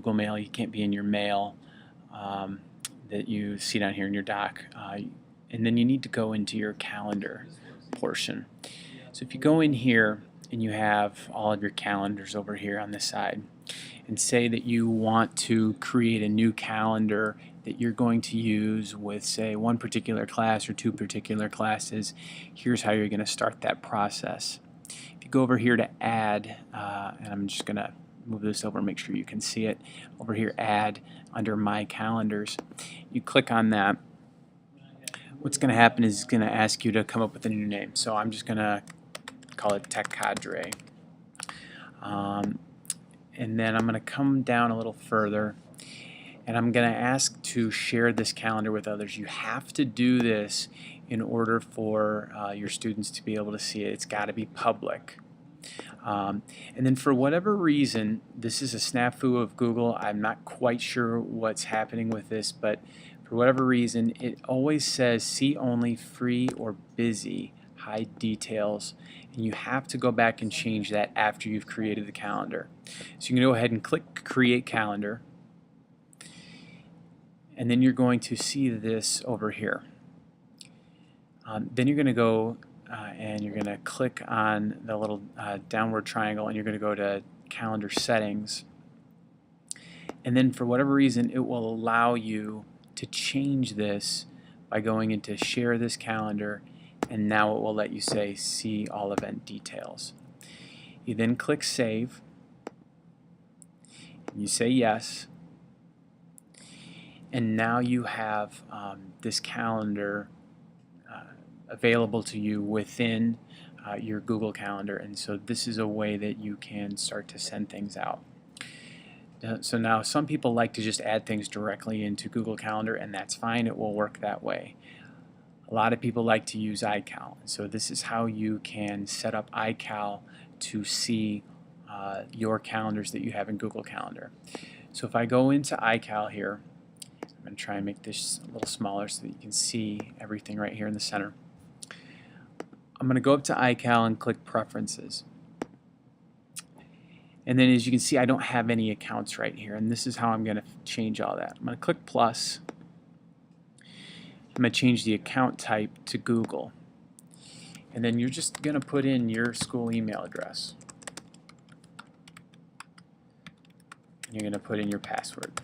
Google Mail, you can't be in your mail that you see down here in your dock. And then you need to go into your calendar portion. So if you go in here and you have all of your calendars over here on this side, and say that you want to create a new calendar that you're going to use with, say, one particular class or two particular classes, here's how you're going to start that process. If you go over here to add, and I'm just going to move this over, make sure you can see it, over here, add, under my calendars, you click on that. What's going to happen is it's going to ask you to come up with a new name. So I'm just going to call it Tech Cadre. And then I'm going to come down a little further and I'm going to ask to share this calendar with others. You have to do this in order for your students to be able to see it. It's got to be public. And then for whatever reason, this is a snafu of Google. I'm not quite sure what's happening with this, but for whatever reason, it always says see only, free, or busy, hide details. And you have to go back and change that after you've created the calendar. So you can go ahead and click Create Calendar, and then you're going to see this over here. Then you're going to go and you're going to click on the little downward triangle, and you're going to go to Calendar Settings. And then for whatever reason, it will allow you to change this by going into Share this calendar, and now it will let you say see all event details. You then click Save, and you say yes, and now you have this calendar available to you within your Google Calendar, and so this is a way that you can start to send things out. So now some people like to just add things directly into Google Calendar, and that's fine, it will work that way. A lot of people like to use iCal, so this is how you can set up iCal to see your calendars that you have in Google Calendar. So if I go into iCal here, I'm going to try and make this a little smaller so that you can see everything right here in the center. I'm going to go up to iCal and click Preferences. And then as you can see, I don't have any accounts right here, and this is how I'm going to change all that. I'm going to click plus. I'm going to change the account type to Google. And then you're just going to put in your school email address. And you're going to put in your password.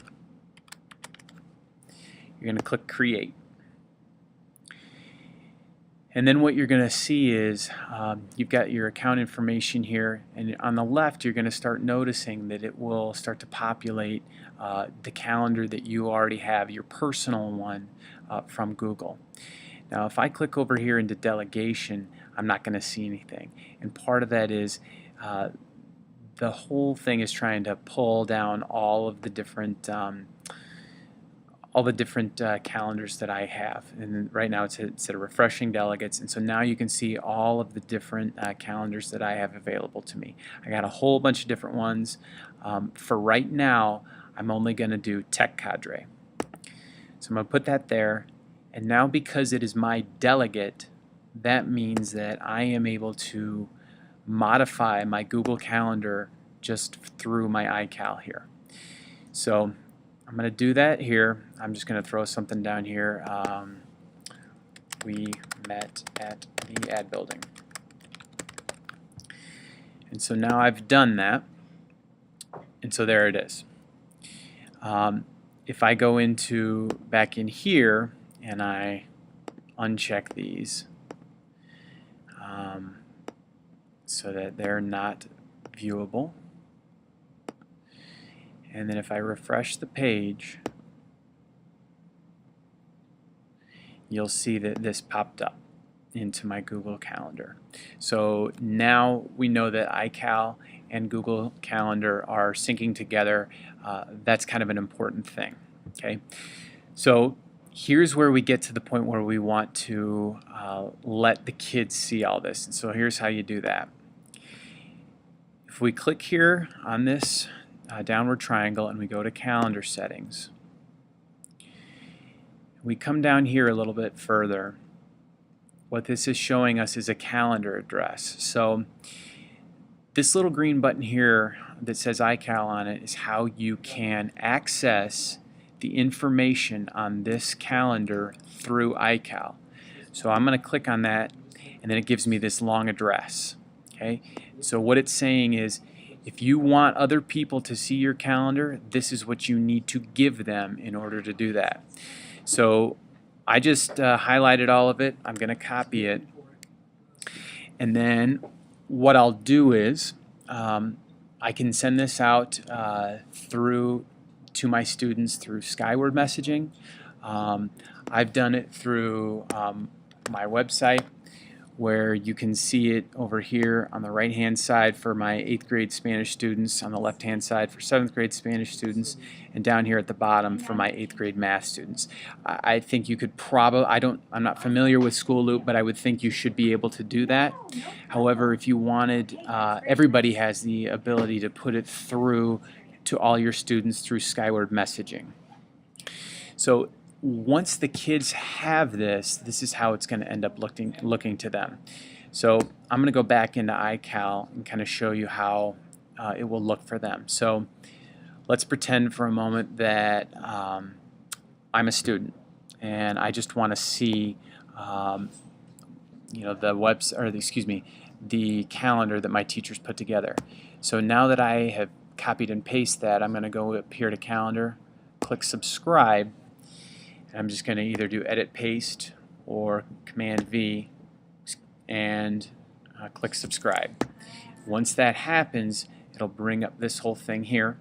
You're going to click Create. And then what you're going to see is you've got your account information here, and on the left you're going to start noticing that it will start to populate the calendar that you already have, your personal one from Google. Now if I click over here into delegation, I'm not going to see anything, and part of that is the whole thing is trying to pull down all of the different calendars that I have, and right now it's a refreshing delegates, and so now you can see all of the different calendars that I have available to me. I got a whole bunch of different ones. For right now, I'm only going to do Tech Cadre. So I'm going to put that there, and now because it is my delegate, that means that I am able to modify my Google Calendar just through my iCal here. So I'm going to do that here. I'm just going to throw something down here. We met at the ad building. And so now I've done that. And so there it is. If I go into back in here and I uncheck these so that they're not viewable, and then if I refresh the page, you'll see that this popped up into my Google Calendar. So now we know that iCal and Google Calendar are syncing together. That's kind of an important thing. Okay, so here's where we get to the point where we want to let the kids see all this. And so here's how you do that. If we click here on this downward triangle and we go to Calendar Settings, we come down here a little bit further. What this is showing us is a calendar address. So This little green button here that says iCal on it is how you can access the information on this calendar through iCal. So I'm going to click on that, and then it gives me this long address. Okay, so what it's saying is, if you want other people to see your calendar, this is what you need to give them in order to do that. So I just highlighted all of it. I'm going to copy it, and then what I'll do is I can send this out through to my students through Skyward messaging. I've done it through my website, where you can see it over here on the right hand side for my 8th grade Spanish students, on the left hand side for 7th grade Spanish students, and down here at the bottom for my 8th grade math students. I think you could probably, I'm not familiar with School Loop, but I would think you should be able to do that. However, if you wanted, everybody has the ability to put it through to all your students through Skyward messaging. So once the kids have this, this is how it's going to end up looking to them. So I'm going to go back into iCal and kind of show you how it will look for them. So let's pretend for a moment that I'm a student and I just want to see the calendar that my teachers put together. So now that I have copied and pasted that, I'm going to go up here to calendar, click subscribe. I'm just going to either do edit paste or Command V and click subscribe. Once that happens, it'll bring up this whole thing here.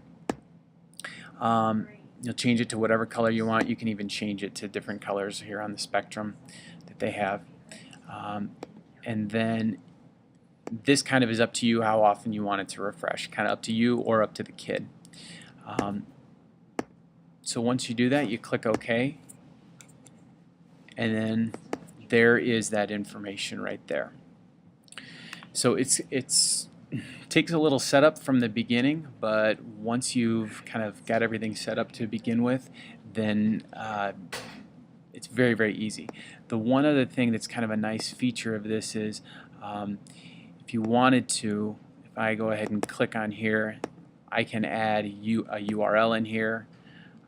You'll change it to whatever color you want. You can even change it to different colors here on the spectrum that they have. And then this kind of is up to you how often you want it to refresh. Kind of up to you or up to the kid. So once you do that, you click OK. And then there is that information right there. So it takes a little setup from the beginning, but once you've kind of got everything set up to begin with, then it's very, very easy. The one other thing that's kind of a nice feature of this is if you wanted to, if I go ahead and click on here, I can add a URL in here.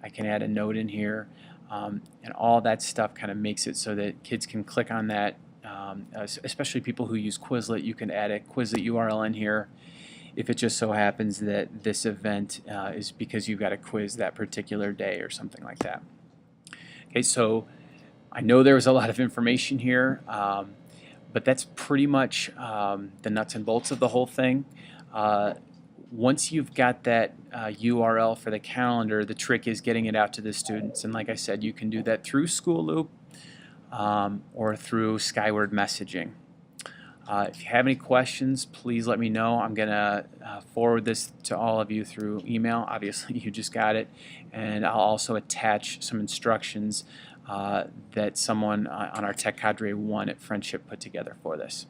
I can add a note in here. And all that stuff kind of makes it so that kids can click on that, especially people who use Quizlet. You can add a Quizlet URL in here if it just so happens that this event is because you've got a quiz that particular day or something like that. Okay, so I know there was a lot of information here, but that's pretty much the nuts and bolts of the whole thing. Once you've got that URL for the calendar, the trick is getting it out to the students. And like I said, you can do that through School Loop or through Skyward messaging. If you have any questions, please let me know. I'm going to forward this to all of you through email. Obviously, you just got it. And I'll also attach some instructions that someone on our Tech Cadre 1 at Friendship put together for this.